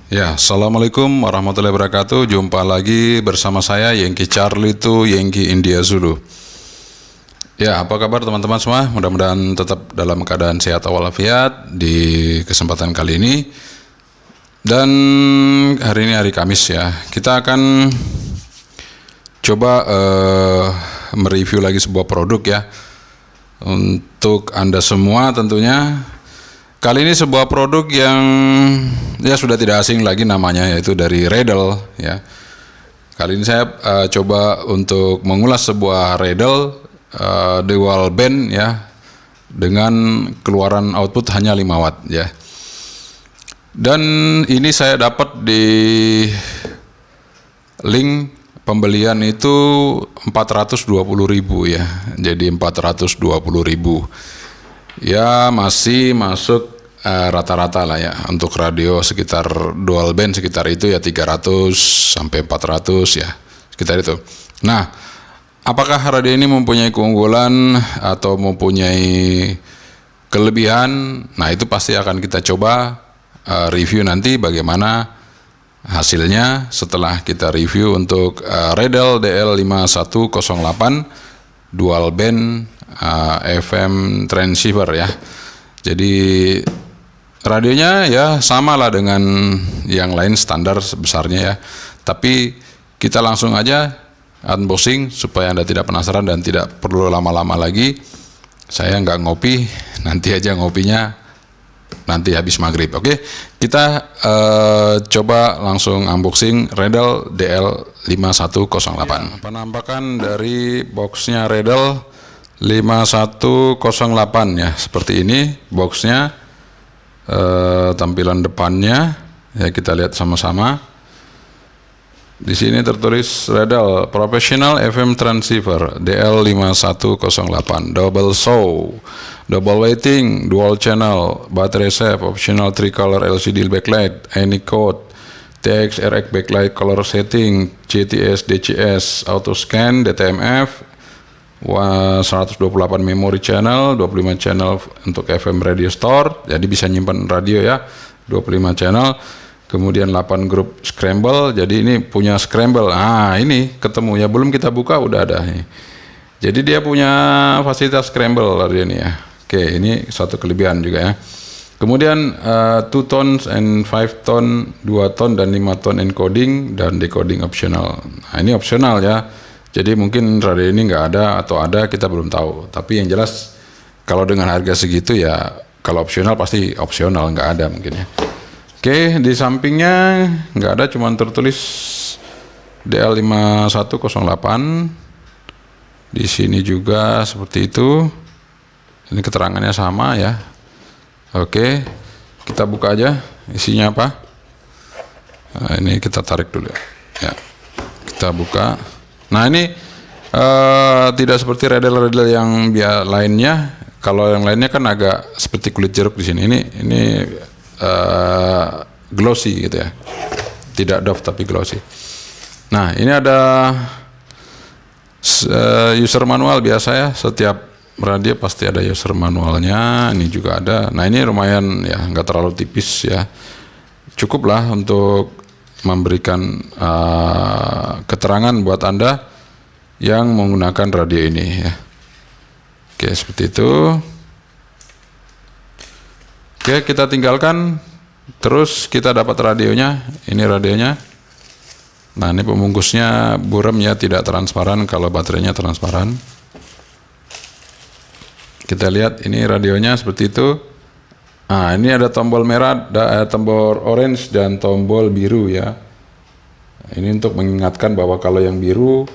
Ya, Assalamualaikum warahmatullahi wabarakatuh. Jumpa lagi bersama saya Yankee Charlie to Yankee India Zulu. Ya, apa kabar teman-teman semua? Mudah-mudahan tetap dalam keadaan sehat walafiat di kesempatan kali ini. Dan hari ini hari Kamis ya. Kita akan coba mereview lagi sebuah produk ya. Untuk Anda semua tentunya. Kali ini sebuah produk yang ya sudah tidak asing lagi namanya, yaitu dari Redel ya. Kali ini saya coba untuk mengulas sebuah Redel dual band ya, dengan keluaran output hanya 5 watt ya. Dan ini saya dapat di link pembelian itu 420.000 ya. Jadi 420.000. Ya masih masuk rata-rata lah ya. Untuk radio sekitar dual band sekitar itu ya 300 sampai 400 ya, sekitar itu. Nah, apakah radio ini mempunyai keunggulan atau mempunyai kelebihan? Nah, itu pasti akan kita coba review nanti bagaimana hasilnya setelah kita review untuk Redel DL5108 dual band FM transceiver ya. Jadi radionya ya sama lah dengan yang lain standar besarnya ya. Tapi kita langsung aja unboxing supaya Anda tidak penasaran dan tidak perlu lama-lama lagi. Saya nggak ngopi, nanti aja ngopinya nanti habis maghrib. Oke, kita coba langsung unboxing Redel DL5108. Penampakan dari boxnya Redel 5108 ya, seperti ini boxnya. Tampilan depannya ya, kita lihat sama-sama. Di sini tertulis Redel Professional FM Transceiver DL5108 double show, double weighting, dual channel, battery safe, optional 3 color LCD backlight, any code, TX RX backlight color setting, CTS DCS auto scan, DTMF, 128 memory channel, 25 channel untuk FM radio store, jadi bisa nyimpan radio ya, 25 channel. Kemudian 8 grup scramble, jadi ini punya scramble. Nah, ini ketemu ya, belum kita buka udah ada nih. Jadi dia punya fasilitas scramble radio ini ya. Oke, ini satu kelebihan juga ya. Kemudian 2 tones and 5 tone, 2 ton dan 5 ton encoding dan decoding optional. Nah, ini optional ya. Jadi mungkin radio ini nggak ada atau ada, kita belum tahu. Tapi yang jelas kalau dengan harga segitu ya, kalau opsional pasti opsional, nggak ada mungkin ya. Oke, di sampingnya nggak ada, cuman tertulis DL5108. Di sini juga seperti itu. Ini keterangannya sama ya. Oke, kita buka aja isinya apa. Nah, ini kita tarik dulu ya. Kita buka. Nah, ini tidak seperti Redel-Redel yang lainnya. Kalau yang lainnya kan agak seperti kulit jeruk di sini. Ini glossy gitu ya. Tidak doff tapi glossy. Nah, ini ada user manual biasa ya. Setiap radio pasti ada user manualnya. Ini juga ada. Nah, ini lumayan ya, nggak terlalu tipis ya. Cukup lah untuk memberikan keterangan buat Anda yang menggunakan radio ini ya. Oke, seperti itu. Oke, kita tinggalkan. Terus kita dapat radionya. Ini radionya. Nah, ini pembungkusnya burem ya, tidak transparan. Kalau baterainya transparan. Kita lihat ini radionya seperti itu. Nah, ini ada tombol merah, tombol orange dan tombol biru ya. Ini untuk mengingatkan bahwa kalau yang biru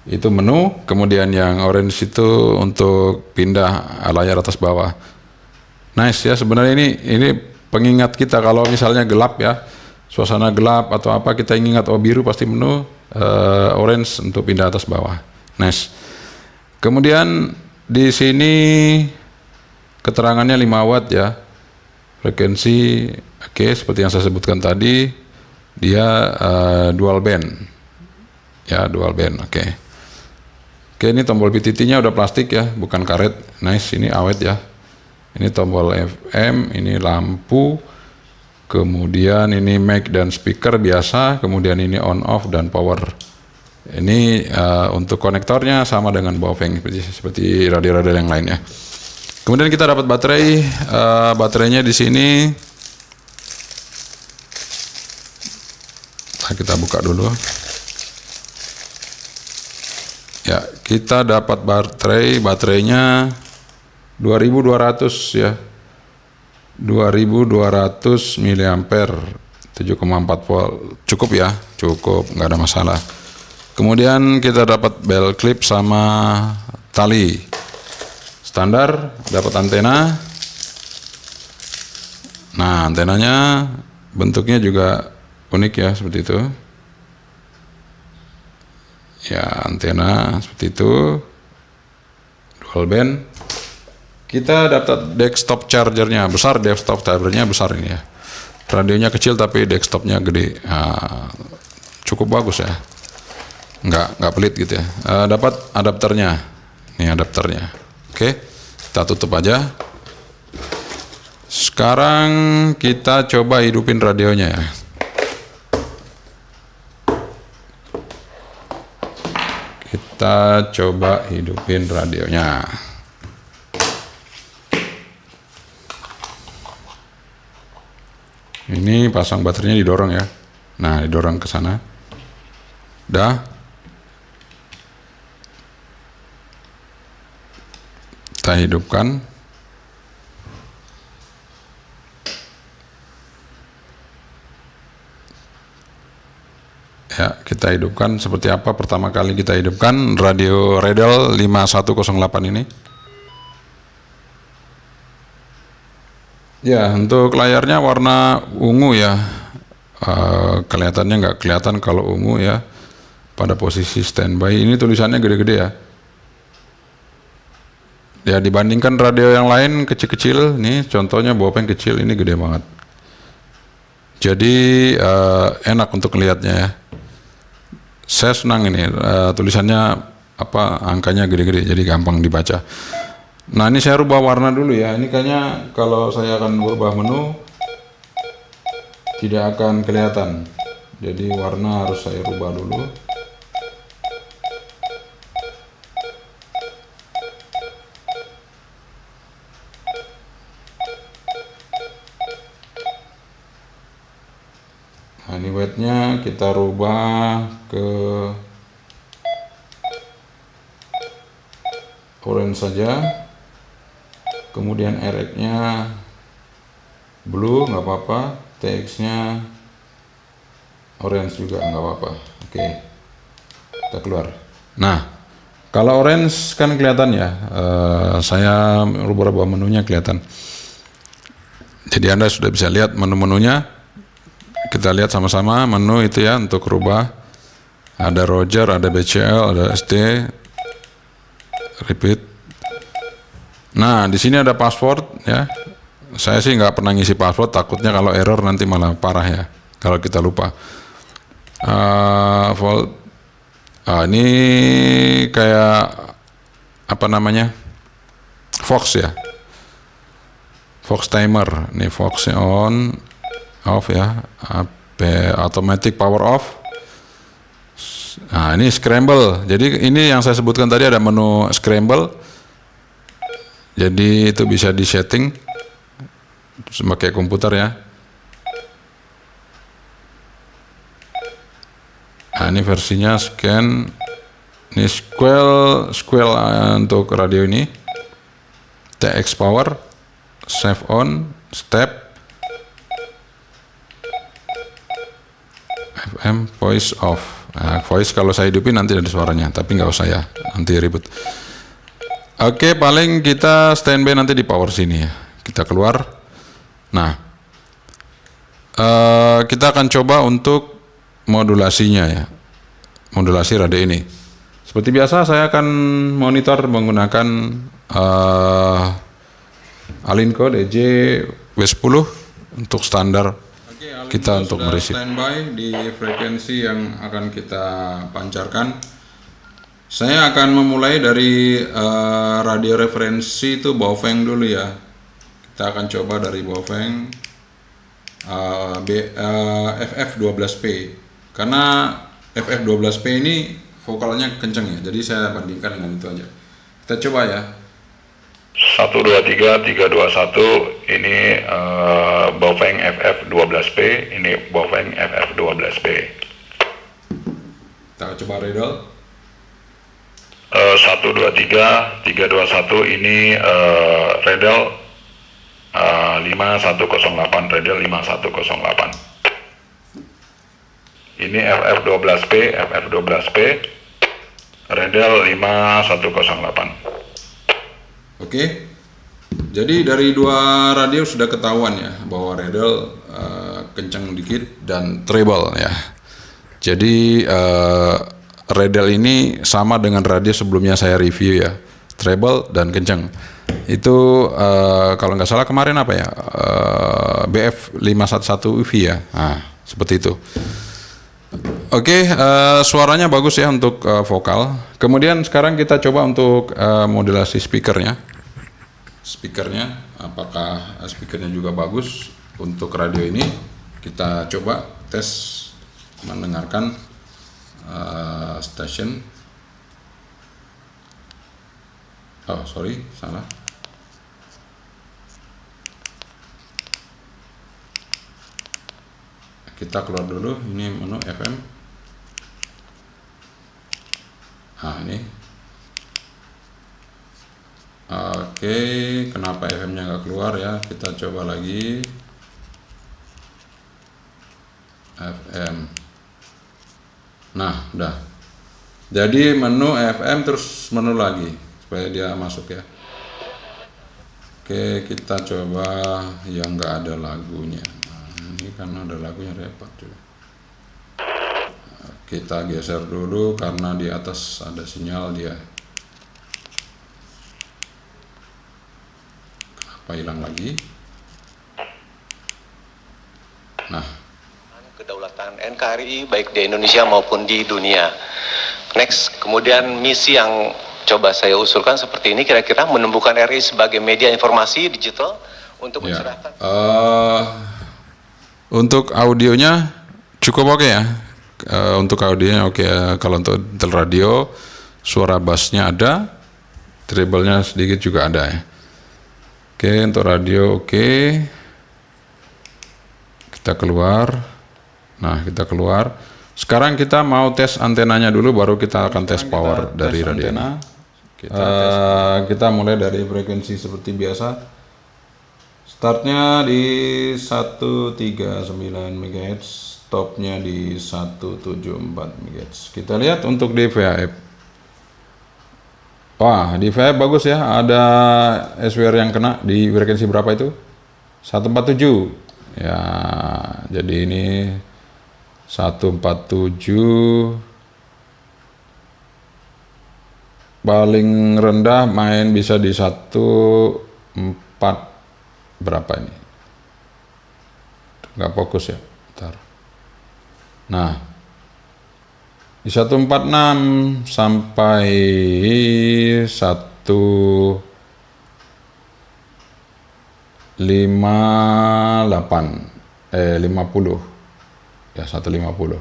itu menu, kemudian yang orange itu untuk pindah layar atas bawah. Nice ya, sebenarnya ini pengingat kita kalau misalnya gelap ya, suasana gelap atau apa, kita ingat oh biru pasti menu, orange untuk pindah atas bawah. Nice. Kemudian di sini keterangannya 5 watt ya. Frekuensi oke, seperti yang saya sebutkan tadi, dia dual band ya, dual band. Oke, ini tombol PTT-nya udah plastik ya, bukan karet. Nice, ini awet ya. Ini tombol FM, ini lampu, Kemudian ini mic dan speaker biasa, kemudian ini on off dan power. Ini untuk konektornya sama dengan Baofeng seperti radio-radio yang lainnya. Kemudian kita dapat baterai, baterainya di sini. Nah, kita buka dulu. Ya, kita dapat baterainya 2200 ya. 2200 mAh, 7,4 volt. Cukup ya, cukup, nggak ada masalah. Kemudian kita dapat bell clip sama tali standar, dapat antena. Nah, antenanya bentuknya juga unik ya, seperti itu. Ya, antena seperti itu, dual band. Kita dapat desktop chargernya besar, desktop chargernya besar ini ya. Radionya kecil tapi desktopnya gede. Nah, cukup bagus ya. Nggak pelit gitu ya. Dapat adapternya. Ini adapternya. Oke, kita tutup aja. Sekarang kita coba hidupin radionya ya. Kita coba hidupin radionya. Ini pasang baterainya didorong ya. Nah, didorong ke sana. Dah. Kita hidupkan. Ya, kita hidupkan seperti apa pertama kali kita hidupkan radio Redel 5108 ini. Ya, untuk layarnya warna ungu ya. Kelihatannya nggak kelihatan kalau ungu ya. Pada posisi standby ini tulisannya gede-gede ya. Ya, dibandingkan radio yang lain kecil-kecil, nih contohnya Baofeng kecil, ini gede banget. Jadi enak untuk melihatnya ya. Saya senang ini tulisannya angkanya gede-gede, jadi gampang dibaca. Nah, ini saya rubah warna dulu ya. Ini kayaknya kalau saya akan berubah menu tidak akan kelihatan. Jadi warna harus saya rubah dulu. Nah, ini white-nya kita rubah ke orange saja. Kemudian RX-nya blue nggak apa-apa, TX-nya orange juga nggak apa-apa. Oke, kita keluar. Nah, kalau orange kan kelihatan ya. Saya rubah menunya kelihatan. Jadi Anda sudah bisa lihat menu-menunya. Kita lihat sama-sama menu itu ya untuk rubah. Ada Roger, ada BCL, ada SD, repeat. Nah, di sini ada password ya. Saya sih nggak pernah ngisi password, takutnya kalau error nanti malah parah ya kalau kita lupa. Ini kayak apa namanya? Fox ya. Fox timer. Ini Fox on, off ya. Automatic power off. Nah, ini scramble. Jadi ini yang saya sebutkan tadi ada menu scramble. Jadi itu bisa di setting pakai komputer ya. Nah, ini versinya scan. Ini squall untuk radio ini. TX power, save on, step, FM, voice off. Nah, voice kalau saya hidupin nanti ada suaranya, tapi nggak usah ya, nanti ribet. Oke, paling kita standby nanti di power sini ya. Kita keluar. Nah, kita akan coba untuk modulasinya ya, modulasi radio ini. Seperti biasa saya akan monitor menggunakan Alinco DJ W10 untuk standar. Kita untuk mereceive. Standby di frekuensi yang akan kita pancarkan. Saya akan memulai dari radio referensi itu Baofeng dulu ya. Kita akan coba dari Baofeng. FF12P, karena FF12P ini vokalnya kenceng ya, jadi saya bandingkan dengan itu aja. Kita coba ya. 1 2 3 3 2 1 ini Baofeng FF12P, ini Baofeng FF12P. Kita coba Redel. 1 2 3 3 2 1 ini Redel 5108, Redel 5108. Ini FF12P, FF12P, Redel 5108. Oke, jadi dari dua radio sudah ketahuan ya bahwa Redel kencang dikit dan treble ya. Jadi Redel ini sama dengan radio sebelumnya saya review ya, treble dan kencang. Itu kalau nggak salah kemarin apa ya, BF511 UV ya, nah seperti itu. Oke, suaranya bagus ya untuk vokal. Kemudian sekarang kita coba untuk modulasi speakernya. Speakernya, apakah speakernya juga bagus untuk radio ini? Kita coba tes mendengarkan station. Oh sorry, salah. Kita keluar dulu, ini menu FM. Nah ini. Oke, kenapa FM-nya nggak keluar ya? Kita coba lagi. FM. Nah, udah. Jadi menu FM terus menu lagi supaya dia masuk ya. Oke, kita coba yang nggak ada lagunya. Ini karena ada lagunya repot juga. Kita geser dulu karena di atas ada sinyal dia. Kenapa hilang lagi? Nah, kedaulatan NKRI baik di Indonesia maupun di dunia. Next, kemudian misi yang coba saya usulkan seperti ini, kira-kira menumbuhkan RI sebagai media informasi digital untuk mencerahkan. Untuk audionya cukup oke ya. Untuk audionya oke ya. Kalau untuk radio suara bassnya ada, treble-nya sedikit juga ada ya. Oke, untuk radio oke. Kita keluar. Nah, kita keluar. Sekarang kita mau tes antenanya dulu, baru kita akan tes power dari radio ini. Kita mulai dari frekuensi seperti biasa. Startnya di 139 MHz, stopnya di 174 MHz. Kita lihat untuk di VHF. Wah, di VHF bagus ya, ada SWR yang kena di frekuensi berapa itu? 147. Ya, jadi ini 147. Paling rendah main bisa di 14 berapa ini? Nggak fokus ya. Bentar. Nah, di 146 sampai 50 ya, 150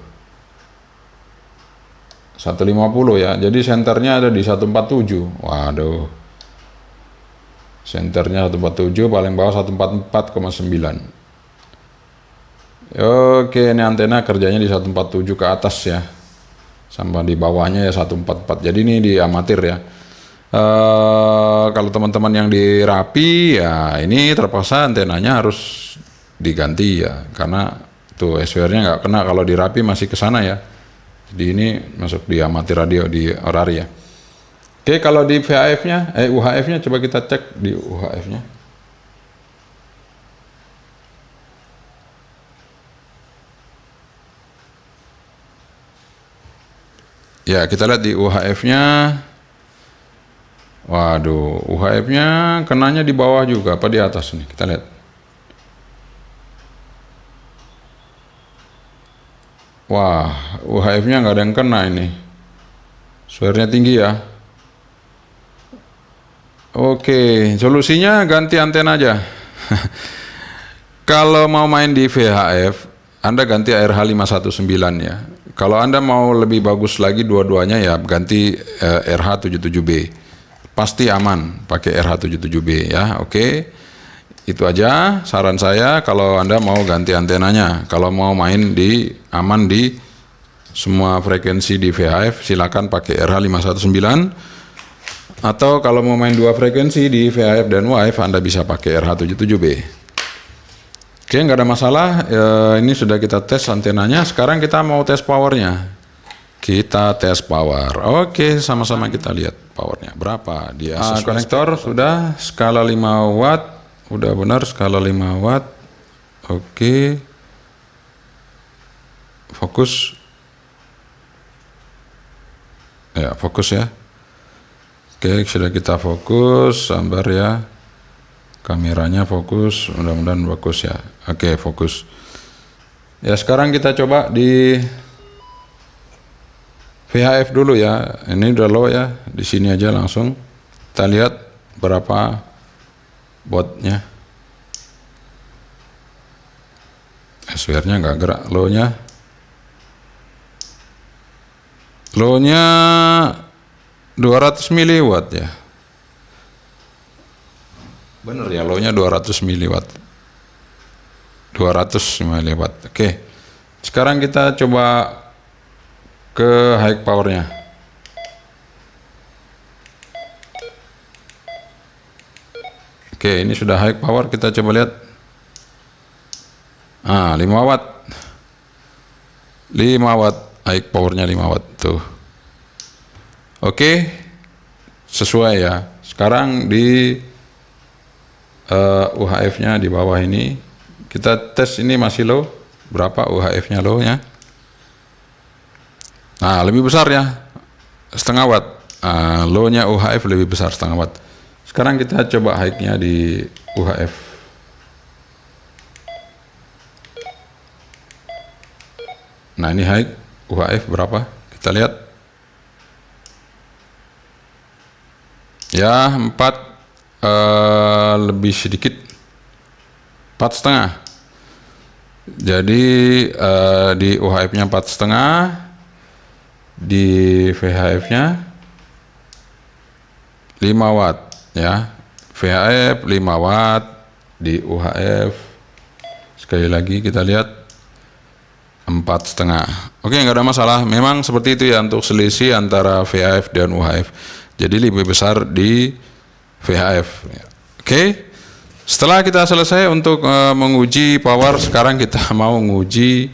ya, jadi senternya ada di 147. Waduh, senternya 147, paling bawah 144,9. Oke, ini antena kerjanya di 147 ke atas ya, sama di bawahnya ya 144. Jadi ini di amatir ya. Kalau teman-teman yang di Rapi ya, ini terpaksa antenanya harus diganti ya, karena tuh SWR-nya nggak kena. Kalau di Rapi masih ke sana ya. Di ini masuk di amatir radio di Orari ya. Oke, kalau di VHF-nya, UHF-nya coba kita cek di UHF-nya. Ya, kita lihat di UHF-nya. Waduh, UHF-nya kenanya di bawah juga apa di atas nih? Kita lihat. Wah, UHF-nya nggak ada yang kena ini. Suaranya tinggi ya. Oke, solusinya ganti antena aja. Kalau mau main di VHF, Anda ganti RH519 ya. Kalau Anda mau lebih bagus lagi dua-duanya ya ganti RH77B. Pasti aman pakai RH77B ya. Oke. Itu aja saran saya kalau Anda mau ganti antenanya. Kalau mau main di aman di semua frekuensi di VHF silakan pakai RH519. Atau kalau mau main dua frekuensi di VHF dan UHF Anda bisa pakai RH77B. Oke, nggak ada masalah. Ini sudah kita tes antenanya. Sekarang kita mau tes powernya. Kita tes power. Oke, sama-sama kita lihat powernya berapa. Dia konektor sudah skala 5 watt. Udah benar skala 5 watt. Oke. Fokus. Ya, fokus ya. Oke, sudah kita fokus. Sabar ya. Kameranya fokus, mudah-mudahan bagus ya. Oke, fokus. Ya, sekarang kita coba di VHF dulu ya. Ini udah low ya. Di sini aja langsung. Kita lihat berapa wattnya. SWR-nya nggak gerak, low-nya. Low-nya 200 miliwatt ya. Bener ya, low-nya 200 miliwatt. 200 miliwatt. Oke. Sekarang kita coba ke high power-nya. Oke, ini sudah high power, kita coba lihat. 5 watt. 5 watt, high power-nya 5 watt tuh. Oke. Sesuai ya. Sekarang di UHF-nya di bawah ini kita tes, ini masih low. Berapa UHF-nya low-nya? Nah, lebih besar ya, setengah watt. Low-nya UHF lebih besar, setengah watt. Sekarang kita coba high-nya di UHF. Nah, ini high UHF berapa? Kita lihat. Ya, 4 lebih sedikit, 4,5. Jadi di UHF-nya 4,5, di VHF-nya 5 watt ya. VHF 5 watt, di UHF sekali lagi kita lihat 4,5. Oke, nggak ada masalah. Memang seperti itu ya untuk selisih antara VHF dan UHF. Jadi lebih besar di VHF. Oke. Setelah kita selesai untuk menguji power, sekarang kita mau menguji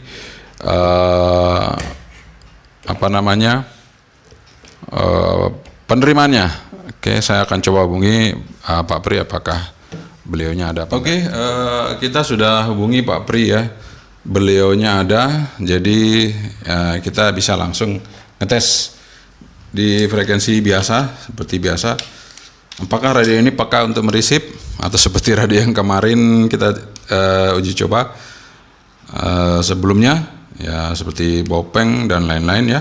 penerimanya. Oke, saya akan coba hubungi Pak Pri, apakah beliaunya ada. Oke, kita sudah hubungi Pak Pri ya. Beliaunya ada, jadi kita bisa langsung ngetes di frekuensi biasa, seperti biasa. Apakah radio ini peka untuk meresip atau seperti radio yang kemarin kita uji coba sebelumnya ya, seperti Bopeng dan lain-lain ya.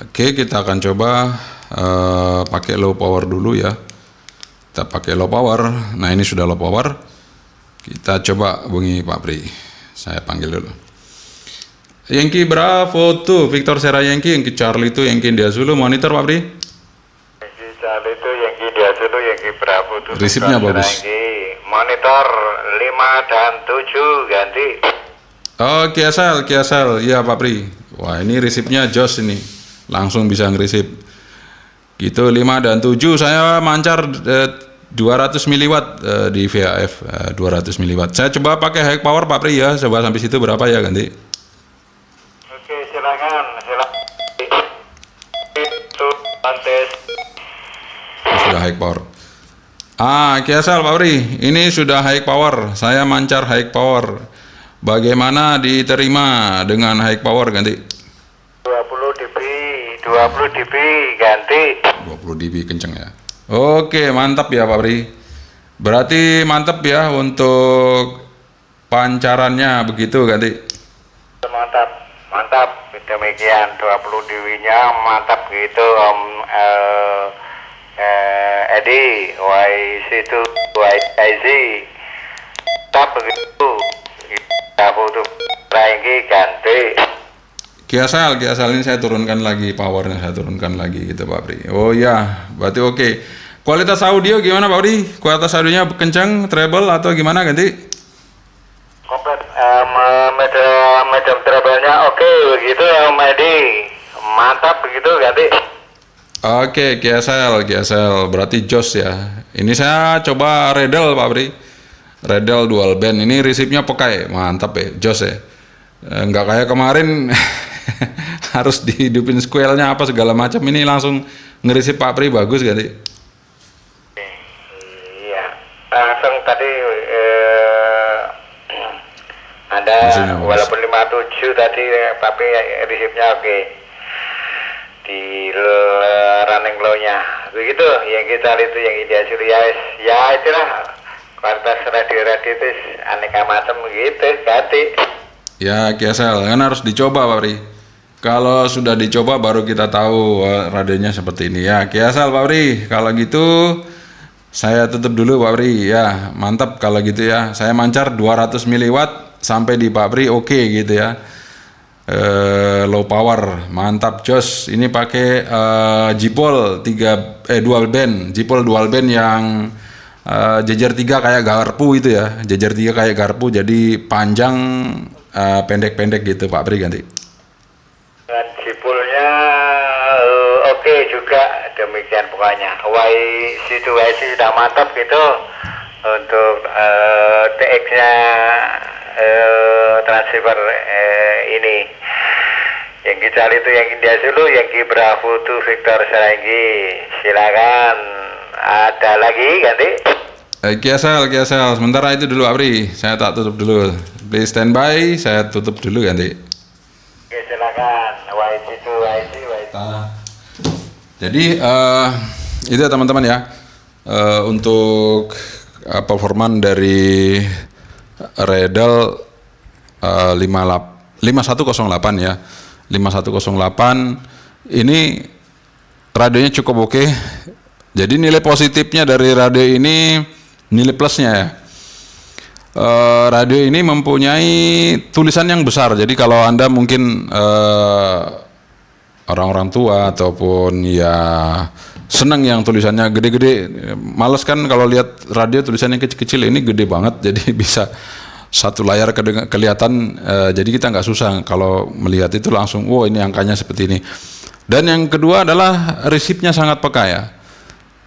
Oke, kita akan coba pakai low power dulu ya. Kita pakai low power. Nah, ini sudah low power. Kita coba hubungi Pak Pri. Saya panggil dulu. Yankee Bravo 2, Victor Sierra Yankee, Yankee Charlie itu Yankee India Zulu, monitor Pak Pri. Yankee Charlie itu Yankee India Zulu, Yankee Bravo 2. Resipnya bagus. Monitor 5 dan 7 ganti. Oh, Kiasel, ya Pak Pri. Wah, ini resipnya jos ini. Langsung bisa ngeresip. Gitu 5 dan 7 saya mancar 200 miliwatt di VHF 200 miliwatt. Saya coba pakai high power Pak Pri ya. Coba sampai situ berapa ya ganti. Oke, silakan. Itu tes. Sudah high power. Kiasel Pak Pri, ini sudah high power. Saya mancar high power. Bagaimana diterima dengan high power ganti? 20 dB ganti. 20 dB kenceng ya. Oke, mantap ya Pak Pri. Berarti mantap ya untuk pancarannya begitu ganti. Mantap. Demikian 20 dB-nya mantap gitu Om Edi, YC2, YIZ. Mantap begitu. Aku tuh lagi ganti. Kiasal ini saya turunkan lagi powernya, saya turunkan lagi gitu Pak Pri. Oh ya, berarti oke. Kualitas audio gimana Pak Pri? Kualitas audionya kencang, treble atau gimana ganti? Komplit medium treble-nya oke begitu ya Medi. Mantap begitu ganti. Oke, GSL berarti jos ya. Ini saya coba Redel Pak Pri. Redel dual band ini resipnya pekai, mantap ya, jos ya. Nggak kayak kemarin harus dihidupin squelnya apa segala macam, ini langsung ngerisip Pak Pri bagus ganti. Iya, langsung tadi ada Maksudnya, walaupun 57 tadi tapi resipnya oke. Di running low-nya begitu yang kita lihat itu yang India Sirius ya itulah kualitas radio itu aneka macam gitu ganti. Ya GSL kan harus dicoba Pak Pri. Kalau sudah dicoba baru kita tahu radionya seperti ini ya. GSL Pak Pri, kalau gitu saya tutup dulu Pak Pri ya. Mantap kalau gitu ya. Saya mancar 200 mW sampai di Pak Pri oke gitu ya. Low power, mantap jos. Ini pakai Jipol dual band, Jipol dual band yang jejer 3 kayak garpu itu ya. Jejer 3 kayak garpu jadi panjang pendek-pendek gitu Pak Pri ganti. Dan Jipolnya oke juga demikian pokoknya. YC sudah mantap gitu untuk TX-nya transceiver ini. Yang kita lihat itu yang India dulu, yang Bravo 2 Victor Serenggi. Silakan. Ada lagi ganti. GSL, sementara itu dulu Pak Pri, saya tak tutup dulu. Please standby, saya tutup dulu ganti. Oke, silakan. YC. Jadi itu ya teman-teman ya, untuk performan dari Redel 5108 ya, 5108 ini radionya cukup oke. Jadi nilai positifnya dari radio ini, nilai plusnya ya, radio ini mempunyai tulisan yang besar. Jadi kalau Anda mungkin orang-orang tua ataupun ya senang yang tulisannya gede-gede, males kan kalau lihat radio tulisannya kecil-kecil, ini gede banget jadi bisa satu layar kelihatan, jadi kita nggak susah kalau melihat itu langsung wow ini angkanya seperti ini. Dan yang kedua adalah resipnya sangat peka ya,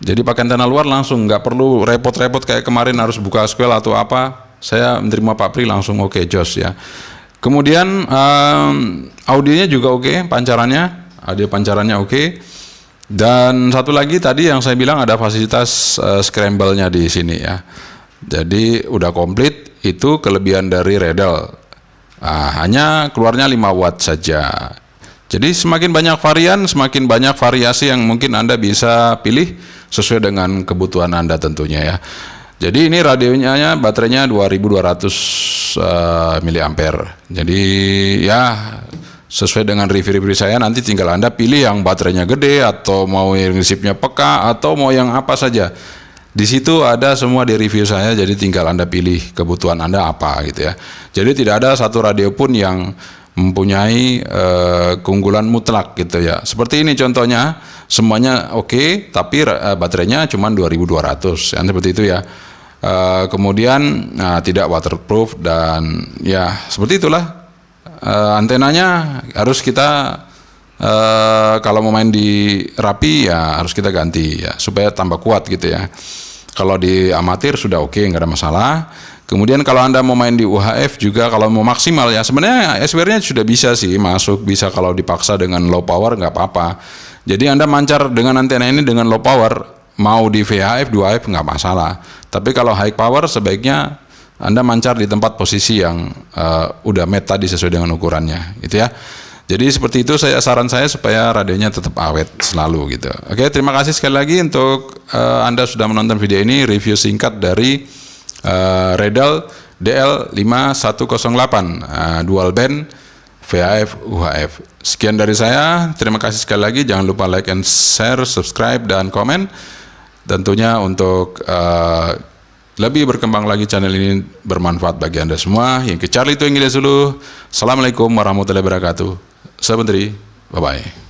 jadi pakai antena luar langsung nggak perlu repot-repot kayak kemarin harus buka squel atau apa. Saya menerima Pak Pri langsung oke, jos ya. Kemudian audionya juga oke, audio pancarannya oke. Dan satu lagi tadi yang saya bilang ada fasilitas scramble-nya di sini ya. Jadi udah komplit, itu kelebihan dari Redel. Hanya keluarnya 5 watt saja. Jadi semakin banyak varian, semakin banyak variasi yang mungkin Anda bisa pilih sesuai dengan kebutuhan Anda tentunya ya. Jadi ini radionya baterainya 2200 mAh. Jadi ya sesuai dengan review saya, nanti tinggal Anda pilih yang baterainya gede atau mau yang resipnya peka atau mau yang apa saja. Di situ ada semua di review saya, jadi tinggal Anda pilih kebutuhan Anda apa gitu ya. Jadi tidak ada satu radio pun yang mempunyai keunggulan mutlak gitu ya. Seperti ini contohnya, semuanya oke, tapi baterainya cuma 2200, yang seperti itu ya. Kemudian tidak waterproof dan ya seperti itulah. Antenanya harus kita kalau mau main di rapi ya harus kita ganti ya supaya tambah kuat gitu ya. Kalau di amatir sudah oke, nggak ada masalah. Kemudian kalau Anda mau main di UHF juga, kalau mau maksimal ya sebenarnya SWR-nya sudah bisa sih masuk, bisa kalau dipaksa dengan low power nggak apa-apa. Jadi Anda mancar dengan antena ini dengan low power, mau di VHF, 2HF nggak masalah. Tapi kalau high power sebaiknya Anda mancar di tempat posisi yang udah met tadi sesuai dengan ukurannya gitu ya. Jadi seperti itu saran saya supaya radionya tetap awet selalu gitu. Oke, terima kasih sekali lagi untuk Anda sudah menonton video ini, review singkat dari Redel DL5108 dual band VHF UHF. Sekian dari saya, terima kasih sekali lagi. Jangan lupa like and share, subscribe dan komen. Tentunya untuk lebih berkembang lagi channel ini bermanfaat bagi Anda semua. Yang ke Charlie itu yang dulu. Assalamualaikum warahmatullahi wabarakatuh. Saya Menteri, bye-bye.